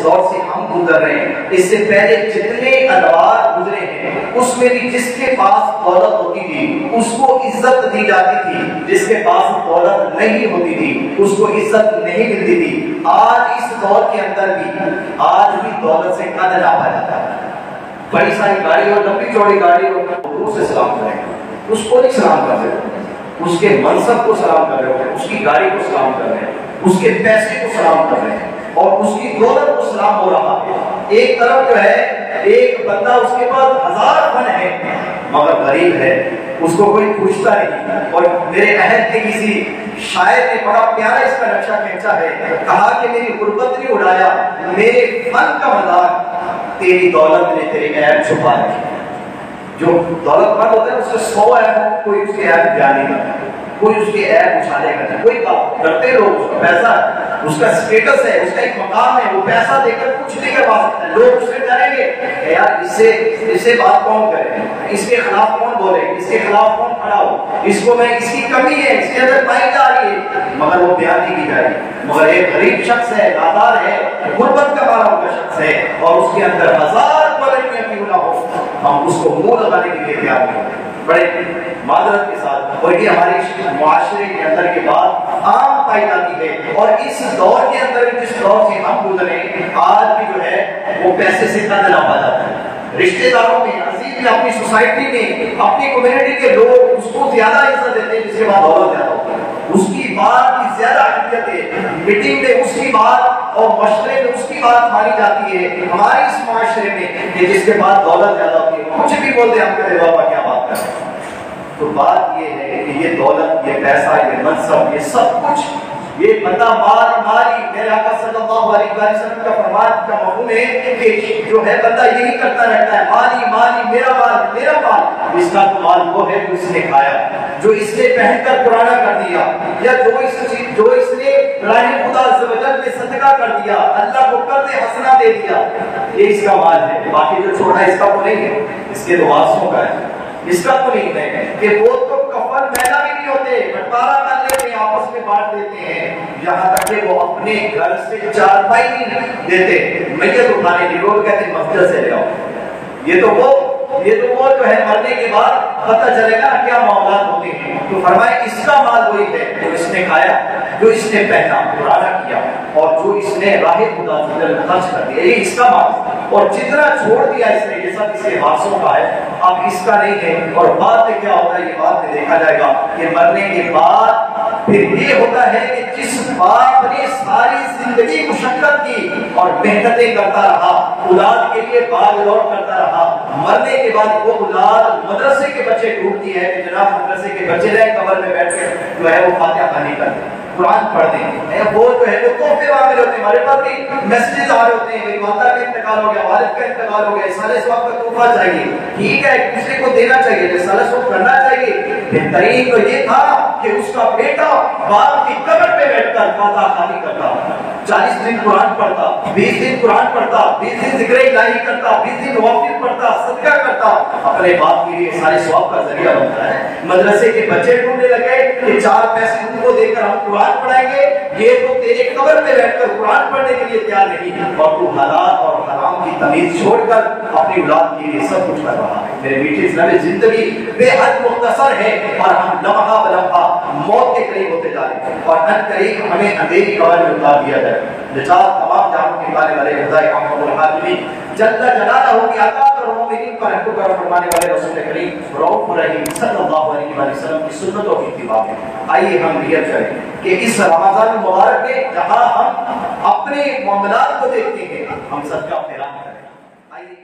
دور سے ہم گزر رہے ہیں، اس سے پہلے جتنے ادوار گزرے ہیں اس میں بھی جس کے پاس دولت ہوتی تھی اس کو عزت دی جاتی تھی، جس کے پاس دولت نہیں ہوتی تھی اس کو عزت نہیں ملتی تھی۔ آج اس دور کے اندر بھی آج بھی دولت سے قدر ناپا جاتا ہے۔ بڑی ساری گاڑی ہو، لمبی چوڑی گاڑی ہو، دور سے سلام کریں، اس کو نہیں سلام کر رہے، اس کے منصب کو سلام کر رہے ہو، اس کی گاڑی کو سلام کر رہے ہیں، اس کے پیسے کو سلام کر رہے ہیں اور اس کی دولت کو سلام ہو رہا ہے۔ ایک طرف جو ہے ایک بندہ اس کے پاس 1000 فن ہے مگر غریب ہے، اس کو کوئی پوچھتا نہیں۔ اور میرے عہد کے کسی شاعر نے بڑا پیارا اس کا نقشہ کھینچا ہے، کہا کہ میری غربت نے اڑایا میرے فن کا مذاق، تیری دولت نے تیرے عیب چھپا رکھے۔ جو دولت مند ہوتا ہے اس سے 100 عیب ہو، کوئی اس کے عیب بیان نہیں کرتا، کوئی اس کے عیب اچھالے گا نہیں، کوئی بات کرتے لوگ، اس کا پیسہ ہے، اس کا اسٹیٹس ہے، اس کا ایک مقام ہے، وہ پیسہ دے کر کچھ نہیں کروا سکتا ہے۔ لوگ اس سے ڈریں گے کہ یار اس سے بات کون کرے، اس کے خلاف کون بولے، اس کے خلاف کون کھڑا ہو، اس کو میں اس کی کمی ہے، اس کے اندر پائی جا رہی ہے، مگر وہ بیان نہیں کی جائے۔ مگر ایک غریب شخص ہے، نادار ہے، غربت کا مارا ہوا شخص ہے اور اس کے اندر 1000 کوالٹیاں کیوں نہ ہو، ہم اس کو منہ لگانے کے لیے تیار نہیں ہوتے۔ بڑے معذرت کے ساتھ، اور یہ ہمارے معاشرے کے اندر کے بعد عام پائی جاتی ہے۔ اور اس دور کے اندر جس دور سے ہم گزرے آج بھی جو ہے وہ پیسے سے قدر نہ پا جاتا ہے۔ رشتے داروں میں، عزیز میں، اپنی سوسائٹی میں، اپنی کمیونٹی کے لوگ اس کو زیادہ عزت دیتے ہیں جس کے بعد دولت زیادہ ہوتا ہے، اس کی بات کی زیادہ اہمیت ہے، میٹنگ میں اس کی بات اور مشورے میں اس کی بات مانی جاتی ہے ہمارے اس معاشرے میں کہ جس کے بعد دولت زیادہ ہوتی ہے۔ کچھ بھی بولتے ہیں ہم کہتے ہیں بابا کیا بات کر رہے ہیں۔ تو بات یہ ہے کہ یہ دولت، یہ پیسہ، یہ منصب، یہ سب کچھ، یہ بندہ ماری میرے آقا صلی اللہ علیہ وسلم کا فرمان کا مفہوم ہے کہ جو ہے بندہ یہی کرتا رہتا ہے، مالی مالی، میرا مال میرا مال۔ اس کا تو مال وہ ہے جو اس نے کھایا، جو اس نے پہن کر پرانا کر دیا، یا جو اس نے راہ خدا عز و جل میں صدقہ کر دیا، اللہ کو قرض حسنہ دے دیا، یہ اس کا مال ہے۔ باقی جو چھوڑا اس کا تو نہیں ہے، اس کے تو وارثوں کا ہے، اس کا تو نہیں ہے کہ وہ تو کفن میلا بھی نہیں ہوتے، بٹوارا کر لیتے ہیں، آپس میں بانٹ دیتے ہیں، یہاں تک کہ وہ اپنے گھر سے چارپائی نہیں دیتے میت اٹھانے کی، لوگ کہتے ہیں مسجد سے لے آؤ۔ یہ تو وہ جو ہے مرنے کے بعد پتہ چلے گا کیا معاملات ہوتے ہیں۔ تو فرمائے اس کا مال وہی ہے جو اس نے کھایا، جو اس نے پہنا، پرانا کیا، اور جو اس نے راہ خدا خرچ کر دیا، یہ اس کا مال ہے۔ اور جتنا چھوڑ دیا اس نے، یہ سب اس کے وارثوں کا ہے، اب اس کا نہیں ہے۔ اور بعد میں کیا ہوتا ہے، یہ بعد میں دیکھا جائے گا کہ مرنے کے بعد پھر یہ ہوتا ہے کہ جس باپ نے ساری زندگی مشقت کی اور محنتیں کرتا رہا، اولاد کے لیے باغ دور کرتا رہا، مرنے کے بعد وہ اولاد مدرسے کے بچے ڈھونڈتی ہے کہ جناب مدرسے کے بچے رہے قبر میں بیٹھ کے جو ہے وہ فاتحہ خوانی کرتے ہیں، قرآن پڑھتے ہیں، وہ جو ہے وہ تحفے عامل ہوتے ہیں۔ ہمارے پاس بھی میسیجز آ رہے ہوتے ہیں، میری ماتا کا انتقال ہو گیا، والد کا انتقال ہو گیا، سالے ثواب کا تحفہ چاہیے، ٹھیک ہے، ایک دوسرے کو دینا چاہیے، سالے ثواب کرنا چاہیے۔ بہترین تو یہ تھا کہ اس کا بیٹا باپ کی قبر پہ بیٹھ کر فاتحہ خوانی کرتا، 40 دن قرآن پڑھتا، 20 دن قرآن پڑھتا، 20 دن ذکر الہی کرتا، 20 دن نوافل پڑھتا، صدقہ کرتا، اپنے باپ کے لیے سارے ثواب کا ذریعہ بنتا ہے۔ مدرسے کے بچے ڈھونڈنے لگے کہ 4 پیسے ان کو دے کر ہم قرآن پڑھائیں گے، یہ تو تیرے قبر پہ بیٹھ کر قرآن پڑھنے کے لیے تیار نہیں، اور تو حلال اور حرام کی تمیز چھوڑ کر اپنی اولاد کے لیے سب کچھ کر رہا ہے۔ میرے میٹھے اسلامی زندگی بے حد مختصر ہے اور ہم لمحہ بلمحہ موت کے قریب ہوتے جا رہے ہیں، اور ان قریب ہمیں اندھیری قبر میں اتار دیا جائے۔ نجات تمام جہانوں کے پانے والے خدائے محمد الحاکمین جل جلالہ کی عطا اور مومنین پر رحم کرم فرمانے والے رسول کریم رؤوف رحیم صلی اللہ علیہ وسلم کی سنتوں کی اتباع میں آئیے ہم نیت کریں کہ اس رمضان المبارک میں جہاں ہم اپنے معاملات کو دیکھتے ہیں، ہم صدقہ خیرات کریں۔ آئیے